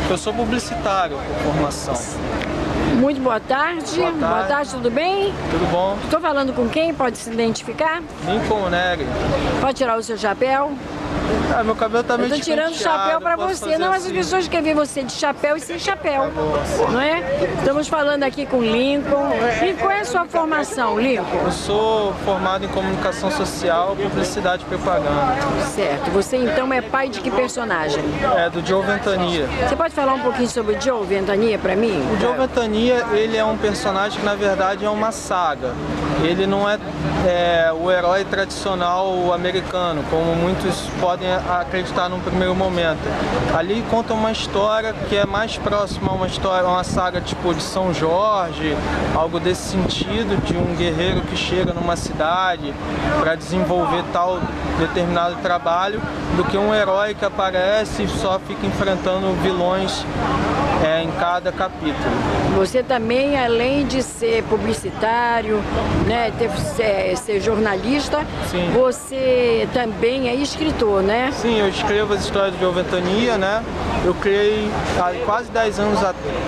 Eu sou publicitário por formação. Muito boa tarde. Boa tarde, tudo bem? Tudo bom? Estou falando com quem? Pode se identificar? Lincoln Negri. Pode tirar o seu chapéu? Meu cabelo tá meio Eu tô tirando o chapéu para você. Não, mas as pessoas querem ver você de chapéu e sem chapéu. Não é? Estamos falando aqui com Lincoln. E qual é a sua formação, Lincoln? Eu sou formado em comunicação social, publicidade e propaganda. Certo. Você então é pai de que personagem? Do Joe Ventania. Você pode falar um pouquinho sobre o Joe Ventania para mim? O Joe Ventania, ele é um personagem que na verdade é uma saga. Ele não é o herói tradicional americano, como muitos podem acreditar num primeiro momento. Ali conta uma história que é mais próxima a uma saga tipo de São Jorge, algo desse sentido, de um guerreiro que chega numa cidade para desenvolver tal determinado trabalho, do que um herói que aparece e só fica enfrentando vilões em cada capítulo. Você também, além de ser publicitário, né, ser jornalista, Sim. Você também é escritor, né? Sim, eu escrevo as histórias de Joe Ventania, né? Eu criei há quase 10 anos,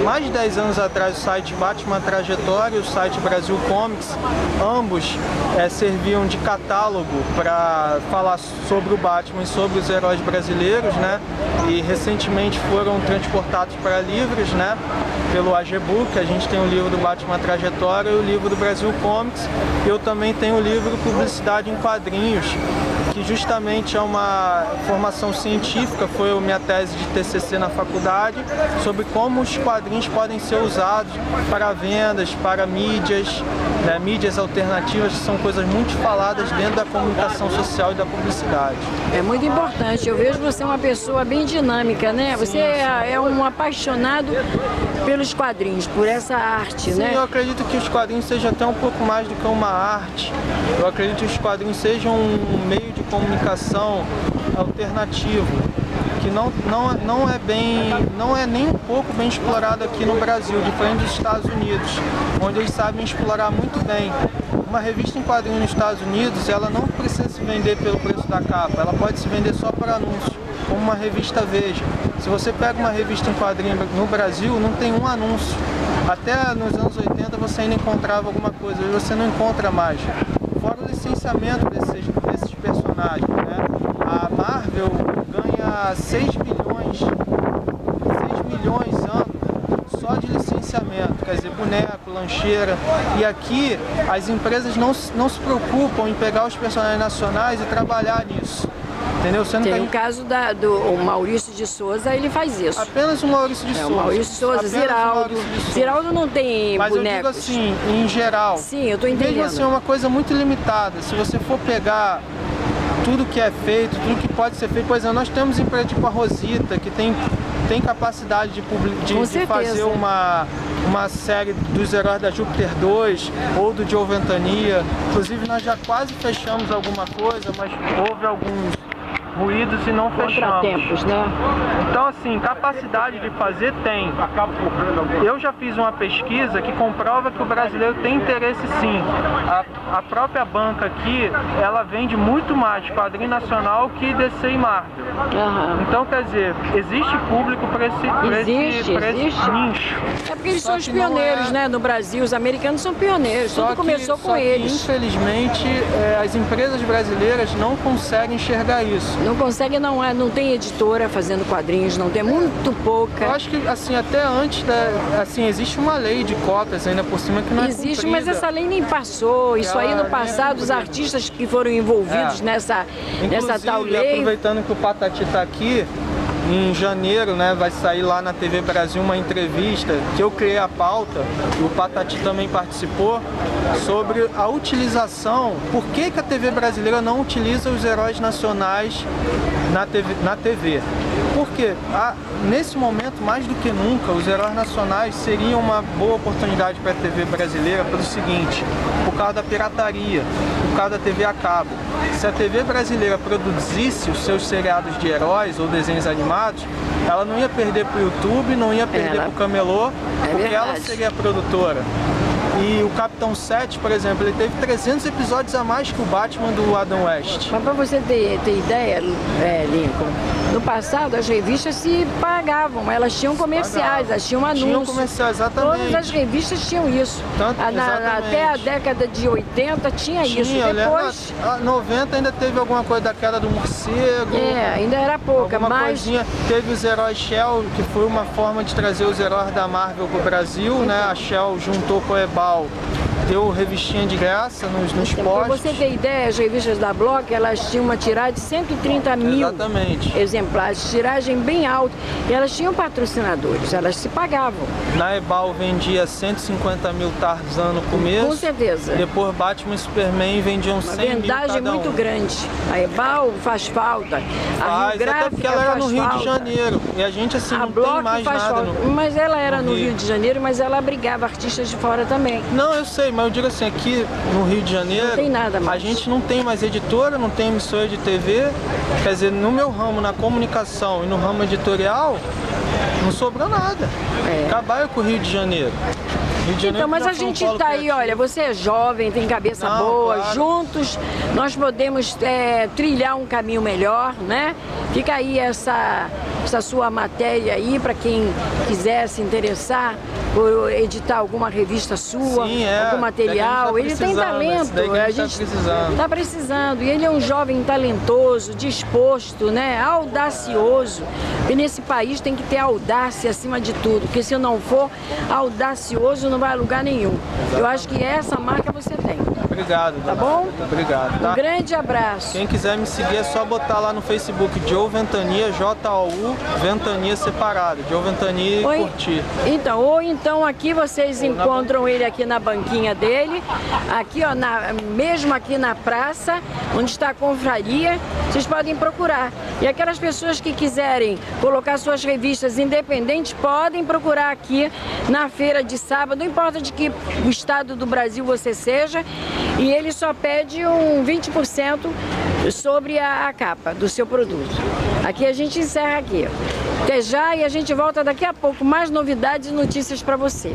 mais de 10 anos atrás, o site Batman Trajetória e o site Brasil Comics. Ambos serviam de catálogo para falar sobre o Batman e sobre os heróis brasileiros, né? E recentemente foram transportados para livros, né? Pelo AGBook. A gente tem o livro do Batman Trajetória e o livro do Brasil Comics. Eu também tenho o livro Publicidade em Quadrinhos, que justamente é uma formação científica, foi a minha tese de TCC na faculdade, sobre como os quadrinhos podem ser usados para vendas, para mídias, né, mídias alternativas, que são coisas muito faladas dentro da comunicação social e da publicidade. É muito importante, eu vejo você uma pessoa bem dinâmica, né? Você é um apaixonado pelos quadrinhos, por essa arte, né? Sim, eu acredito que os quadrinhos sejam até um pouco mais do que uma arte. Eu acredito que os quadrinhos sejam um meio de comunicação alternativo, que não é nem um pouco bem explorado aqui no Brasil, diferente dos Estados Unidos, onde eles sabem explorar muito bem. Uma revista em quadrinhos nos Estados Unidos, ela não precisa se vender pelo preço da capa, ela pode se vender só por anúncio, como uma revista Veja. Se você pega uma revista em quadrinho no Brasil, não tem um anúncio. Até nos anos 80 você ainda encontrava alguma coisa, hoje você não encontra mais. Fora o licenciamento desses personagens, né? A Marvel ganha 6 milhões ano só de licenciamento, quer dizer, boneco, lancheira. E aqui as empresas não se preocupam em pegar os personagens nacionais e trabalhar nisso. Entendeu? Tem o caso do Maurício de Souza, ele faz isso. Apenas o Maurício de Souza. O Maurício de Souza, Ziraldo. Ziraldo não tem Mas bonecos. eu digo assim, em geral. Sim, eu tô entendendo. Mesmo assim, é uma coisa muito limitada. Se você for pegar tudo que é feito, tudo que pode ser feito, por exemplo, nós temos empresa tipo a Rosita, que tem capacidade de fazer uma série dos heróis da Júpiter 2 ou do Joe Ventania. Inclusive, nós já quase fechamos alguma coisa, mas houve alguns ruídos e não fechamos. Contratempos, né? Então, assim, capacidade de fazer tem. Eu já fiz uma pesquisa que comprova que o brasileiro tem interesse sim. A própria banca aqui, ela vende muito mais quadrinho nacional que DC e Marvel. Uhum. Então, quer dizer, existe público para esse nicho. É porque eles são os pioneiros, né? No Brasil, os americanos são pioneiros. Tudo começou com eles. Infelizmente, as empresas brasileiras não conseguem enxergar isso. Não consegue, não tem editora fazendo quadrinhos, não tem, muito pouca. Eu acho que, assim, até antes, existe uma lei de cotas ainda por cima que não existe, é mas essa lei nem passou. Isso aí no passado, os artistas que foram envolvidos nessa tal lei. Aproveitando que o Patati está aqui, em janeiro, né, vai sair lá na TV Brasil uma entrevista que eu criei a pauta, e o Patati também participou, sobre a utilização, por que a TV brasileira não utiliza os heróis nacionais na TV. Porque nesse momento, mais do que nunca, os heróis nacionais seriam uma boa oportunidade para a TV brasileira pelo seguinte, por causa da pirataria, por causa da TV a cabo. Se a TV brasileira produzisse os seus seriados de heróis ou desenhos animados, ela não ia perder para o YouTube, não ia perder para o Camelô, porque ela seria a produtora. E o Capitão 7, por exemplo, ele teve 300 episódios a mais que o Batman do Adam West. Mas para você ter ideia, Lincoln, no passado as revistas se pagavam, elas tinham comerciais, elas tinham anúncios. Tinham comerciais, exatamente. Todas as revistas tinham isso. Até a década de 80 tinha isso. Depois... A 90 ainda teve alguma coisa da queda do morcego. Ainda era pouca, mas... Teve os heróis Shell, que foi uma forma de trazer os heróis da Marvel pro Brasil, né? A Shell juntou com a Ebal, deu revistinha de graça nos postos. Para você ter ideia, as revistas da Block, elas tinham uma tiragem de 130 mil exemplares, tiragem bem alta, e elas tinham patrocinadores, elas se pagavam. Na Ebal vendia 150 mil Tarzan no começo. Com certeza. Depois Batman e Superman vendiam 100 mil cada um. Uma vendagem muito grande. A Ebal faz falta. A Rio Gráfica até porque ela era no Rio de Janeiro. E a gente assim não tem mais nada Mas ela era no Rio de Janeiro, mas ela abrigava artistas de fora também. Não, eu sei, mas eu digo assim, aqui no Rio de Janeiro, não tem nada mais. A gente não tem mais editora, não tem emissora de TV, quer dizer, no meu ramo, na comunicação e no ramo editorial, não sobrou nada. Acabaram com o Rio de Janeiro. Então, mas a gente está aí, olha, você é jovem, tem cabeça boa, claro. Juntos nós podemos trilhar um caminho melhor, né? Fica aí essa sua matéria aí para quem quiser se interessar por editar alguma revista sua, algum material. Ele tem talento, a gente está precisando. E ele é um jovem talentoso, disposto, né? Audacioso. E nesse país tem que ter audácia acima de tudo, porque se não for audacioso não vai a lugar nenhum. Exatamente. Eu acho que essa marca você tem. Obrigado, tá bom? Obrigado. Tá? Um grande abraço. Quem quiser me seguir é só botar lá no Facebook Joe Ventania, J-O-U, Ventania separado, Joe Ventania e curtir. Ou então aqui vocês encontram ele aqui na banquinha dele, aqui ó, mesmo aqui na praça, onde está a confraria, vocês podem procurar. E aquelas pessoas que quiserem colocar suas revistas independentes, podem procurar aqui na feira de sábado, não importa de que estado do Brasil você seja, e ele só pede um 20% sobre a capa do seu produto. Aqui a gente encerra aqui. Até já e a gente volta daqui a pouco, mais novidades e notícias para você.